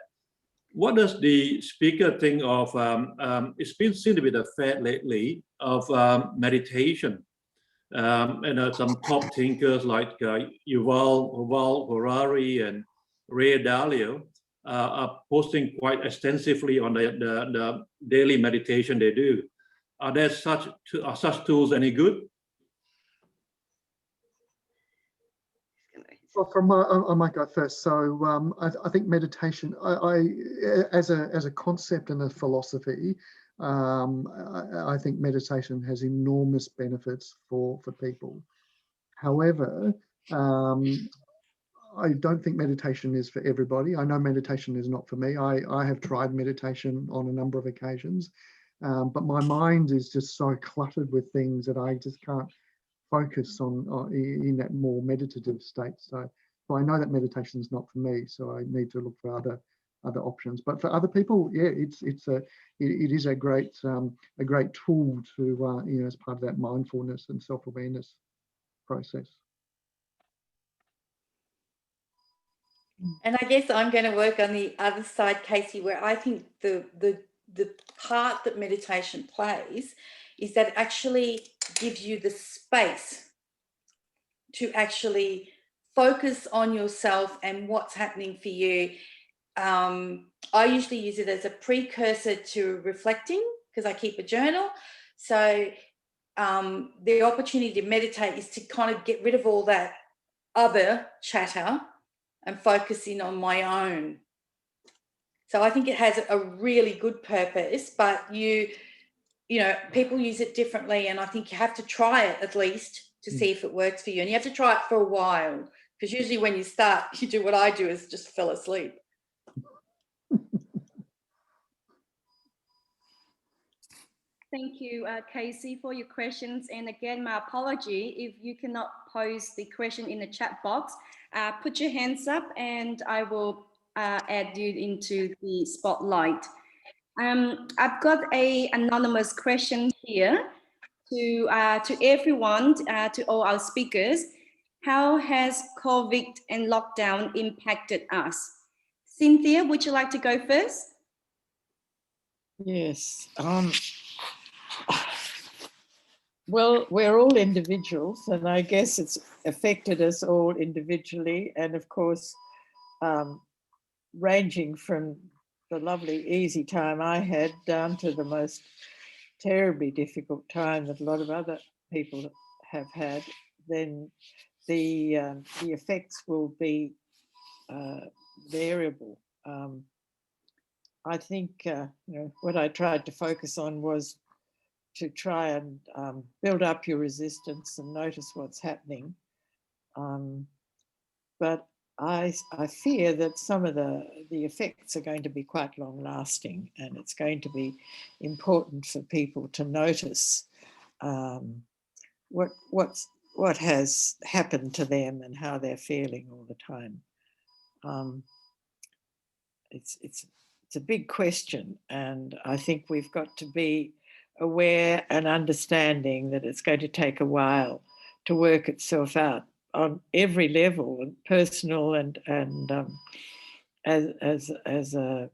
[SPEAKER 9] What does the speaker think of, it's been seen to be the fad lately, of meditation? Some top thinkers like Yuval Harari and Ray Dalio are posting quite extensively on the daily meditation they do. Are such tools any good?
[SPEAKER 6] Well, I might go first. So I think meditation, as a concept and a philosophy, I think meditation has enormous benefits for people. However, I don't think meditation is for everybody. I know meditation is not for me. I have tried meditation on a number of occasions, but my mind is just so cluttered with things that I just can't focus on in that more meditative state. So I know that meditation is not for me. So I need to look for other options. But for other people, yeah, it is a great tool to as part of that mindfulness and self-awareness process.
[SPEAKER 8] And I guess I'm going to work on the other side, Casey, where I think the part that meditation plays is that it actually gives you the space to actually focus on yourself and what's happening for you. I usually use it as a precursor to reflecting, because I keep a journal. So the opportunity to meditate is to kind of get rid of all that other chatter and focus in on my own. So I think it has a really good purpose, but you know, people use it differently, and I think you have to try it at least to see if it works for you. And you have to try it for a while, because usually when you start, you do what I do, is just fell asleep.
[SPEAKER 2] Thank you, Casey, for your questions. And again, my apology if you cannot pose the question in the chat box. Put your hands up and I will add you into the spotlight. I've got an anonymous question here to everyone, to all our speakers. How has COVID and lockdown impacted us? Cynthia, would you like to go first?
[SPEAKER 4] Yes. Well, we're all individuals, and I guess it's affected us all individually. And of course, ranging from the lovely, easy time I had down to the most terribly difficult time that a lot of other people have had, then the effects will be variable. I think you know, what I tried to focus on was to try and build up your resistance and notice what's happening. But I fear that some of the effects are going to be quite long lasting, and it's going to be important for people to notice what has happened to them and how they're feeling all the time. It's a big question, and I think we've got to be aware and understanding that it's going to take a while to work itself out on every level, and personal and as a,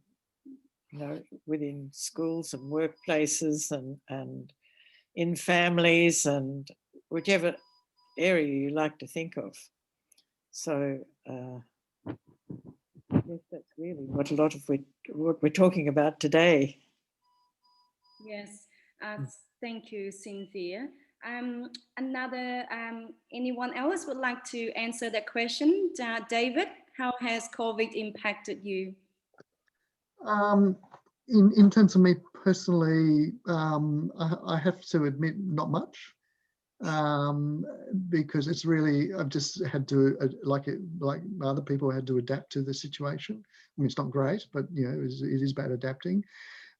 [SPEAKER 4] you know, within schools and workplaces and in families and whichever area you like to think of. So I guess that's really what a lot of what we're talking about today.
[SPEAKER 2] Yes, thank you, Cynthia. Anyone else would like to answer that question? David, how has COVID impacted you?
[SPEAKER 6] In terms of me personally, I have to admit not much, because it's really, I've just had to, like other people, had to adapt to the situation. I mean, it's not great, but you know, it is about adapting.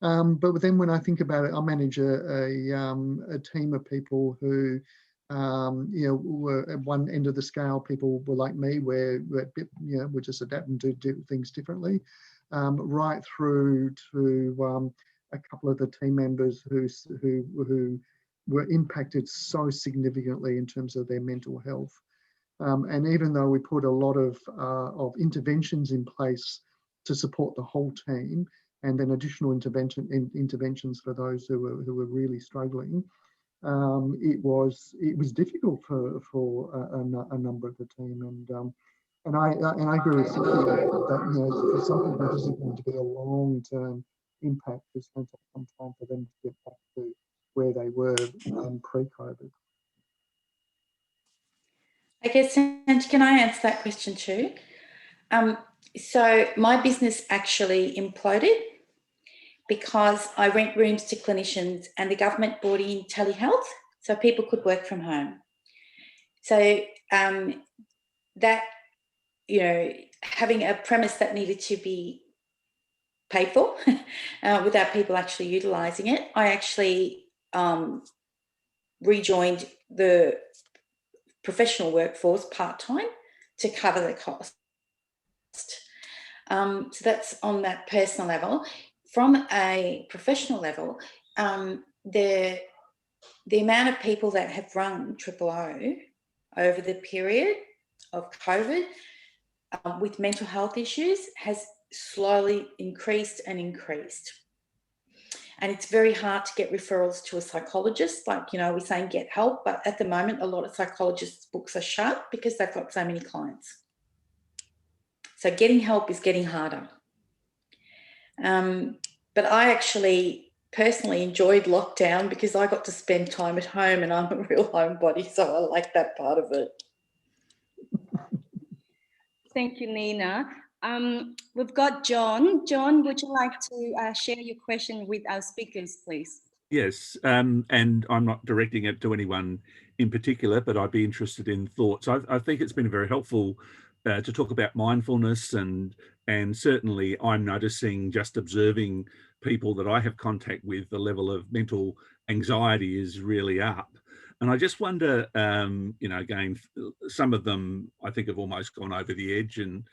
[SPEAKER 6] But then when I think about it, I manage a team of people who, you know, were at one end of the scale. People were like me, where you know, we're just adapting to do things differently, right through to a couple of the team members who were impacted so significantly in terms of their mental health. And even though we put a lot of interventions in place to support the whole team, and then additional interventions for those who were really struggling, it was difficult for a number of the team, and I agree with Cynthia that, you know, for some people this is going to be a long-term impact. It's going to take some time for them to get back to where they were pre-COVID.
[SPEAKER 8] I guess, and can I answer that question too? So my business actually imploded because I rent rooms to clinicians and the government brought in telehealth so people could work from home. So that, you know, having a premise that needed to be paid for without people actually utilising it, I actually rejoined the professional workforce part-time to cover the cost. So that's on that personal level. From a professional level, the amount of people that have rung OOO over the period of COVID with mental health issues has slowly increased and increased. And it's very hard to get referrals to a psychologist. Like, you know, we're saying get help, but at the moment, a lot of psychologists' books are shut because they've got so many clients. So getting help is getting harder. But I actually personally enjoyed lockdown because I got to spend time at home, and I'm a real homebody, so I like that part of it.
[SPEAKER 2] Thank you, Nina. We've got John. John, would you like to share your question with our speakers, please?
[SPEAKER 10] Yes, and I'm not directing it to anyone in particular, but I'd be interested in thoughts. I think it's been very helpful to talk about mindfulness, and certainly I'm noticing, just observing people that I have contact with, the level of mental anxiety is really up. And I just wonder, you know, again, some of them I think have almost gone over the edge, and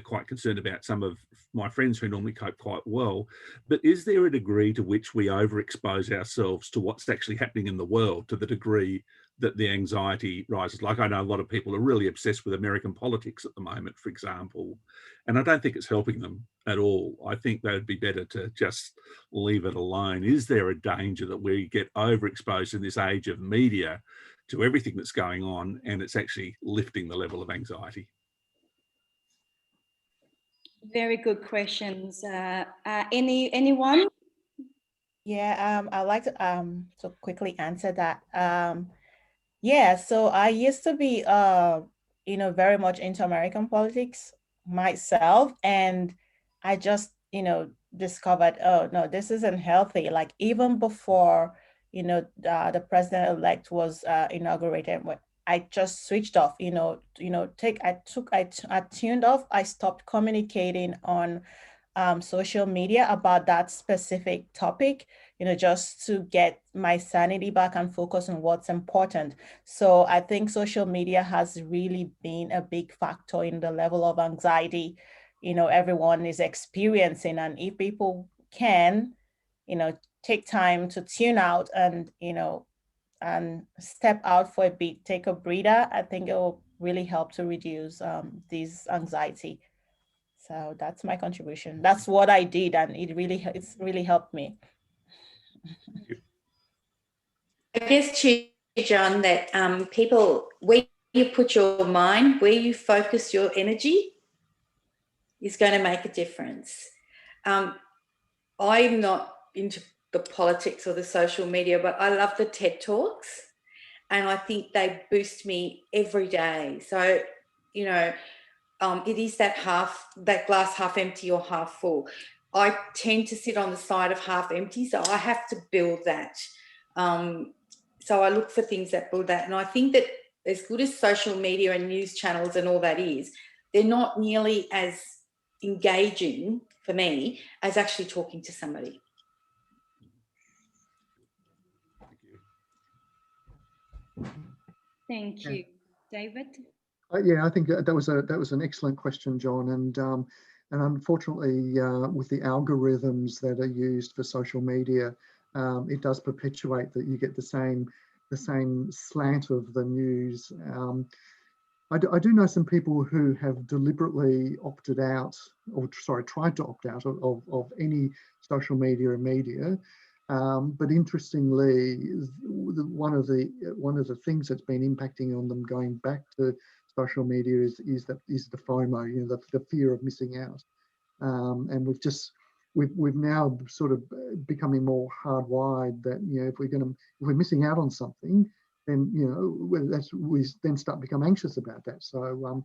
[SPEAKER 10] quite concerned about some of my friends who normally cope quite well. But is there a degree to which we overexpose ourselves to what's actually happening in the world, to the degree that the anxiety rises? Like, I know a lot of people are really obsessed with American politics at the moment, for example, and I don't think it's helping them at all. I think they'd be better to just leave it alone. Is there a danger that we get overexposed in this age of media to everything that's going on, and it's actually lifting the level of anxiety?
[SPEAKER 2] Very good questions. Anyone?
[SPEAKER 7] Yeah, I'd like to quickly answer that. Yeah, so I used to be you know, very much into American politics myself, and I just, you know, discovered, oh no, this isn't healthy. Like, even before, you know, the president-elect was inaugurated, I just switched off, I tuned off. I stopped communicating on social media about that specific topic, you know, just to get my sanity back and focus on what's important. So I think social media has really been a big factor in the level of anxiety, you know, everyone is experiencing. And if people can, you know, take time to tune out and, you know, and step out for a bit, take a breather, I think it will really help to reduce this anxiety. So that's my contribution. That's what I did, and it's really helped me.
[SPEAKER 8] I guess too, John, that people, where you put your mind, where you focus your energy is going to make a difference. I'm not into the politics or the social media, but I love the TED Talks, and I think they boost me every day. So, you know, it is that glass half empty or half full. I tend to sit on the side of half empty, so I have to build that. So I look for things that build that. And I think that as good as social media and news channels and all that is, they're not nearly as engaging for me as actually talking to somebody.
[SPEAKER 2] Thank you. David?
[SPEAKER 6] Yeah, I think that was an excellent question, John. And unfortunately, with the algorithms that are used for social media, it does perpetuate that you get the same slant of the news. I do know some people who have deliberately opted out, or sorry, tried to opt out of any social media or media. But interestingly, one of the things that's been impacting on them going back to social media is the FOMO, you know, the fear of missing out. And we've now sort of becoming more hardwired that, you know, if we're missing out on something, then, you know, we then start become anxious about that. So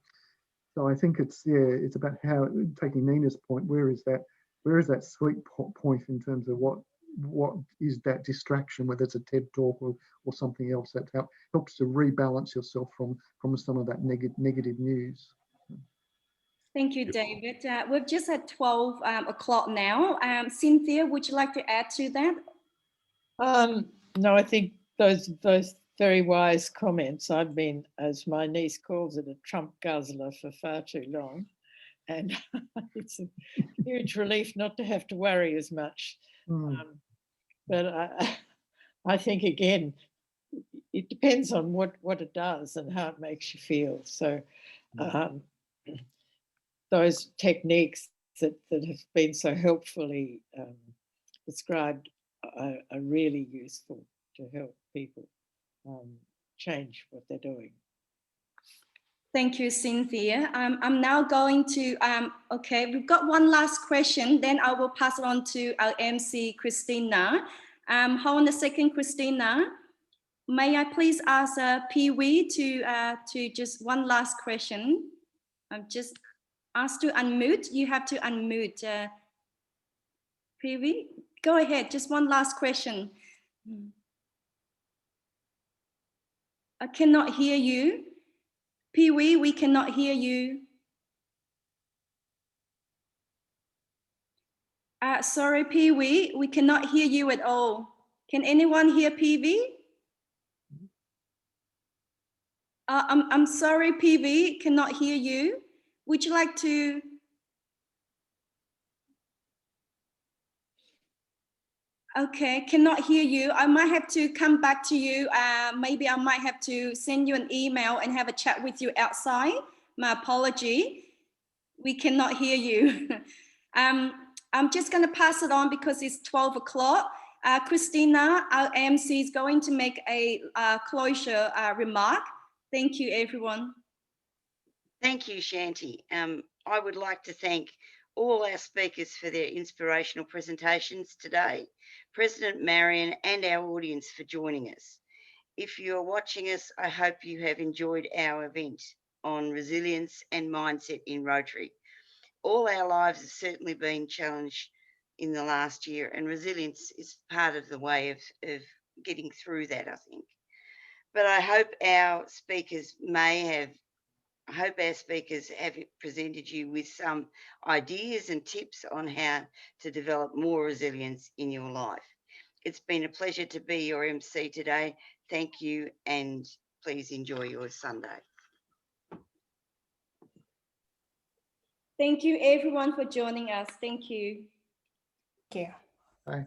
[SPEAKER 6] I think it's about how, taking Nina's point, where is that sweet point in terms of what is that distraction, whether it's a TED talk or something else that helps to rebalance yourself from some of that negative news.
[SPEAKER 2] Thank you, David. We've just had 12 o'clock now. Cynthia, would you like to add to that?
[SPEAKER 4] No, I think those very wise comments. I've been, as my niece calls it, a Trump guzzler for far too long. And it's a huge relief not to have to worry as much. But I think, again, it depends on what it does and how it makes you feel. So those techniques that have been so helpfully described are really useful to help people change what they're doing.
[SPEAKER 2] Thank you, Cynthia. I'm now going to, okay, we've got one last question, then I will pass it on to our MC, Christina. Hold on a second, Christina. May I please ask Pee Wee to just one last question? I'm just asked to unmute. You have to unmute. Pee Wee, go ahead, just one last question. I cannot hear you. Pee Wee, we cannot hear you. Sorry, Pee Wee, we cannot hear you at all. Can anyone hear Pee Wee? I'm sorry, Pee Wee, cannot hear you. Would you like to? Okay, cannot hear you. I might have to come back to you. Maybe I might have to send you an email and have a chat with you outside. My apology. We cannot hear you. I'm just going to pass it on because it's 12 o'clock. Christina, our MC, is going to make a closure remark. Thank you, everyone.
[SPEAKER 5] Thank you, Shanti. I would like to thank all our speakers for their inspirational presentations today, President Marion and our audience for joining us. If you're watching us, I hope you have enjoyed our event on resilience and mindset in Rotary. All our lives have certainly been challenged in the last year, and resilience is part of the way of getting through that, I think. But I hope our speakers have presented you with some ideas and tips on how to develop more resilience in your life. It's been a pleasure to be your MC today. Thank you, and please enjoy your Sunday.
[SPEAKER 2] Thank you, everyone, for joining us. Thank you.
[SPEAKER 7] Thank you.
[SPEAKER 6] Bye.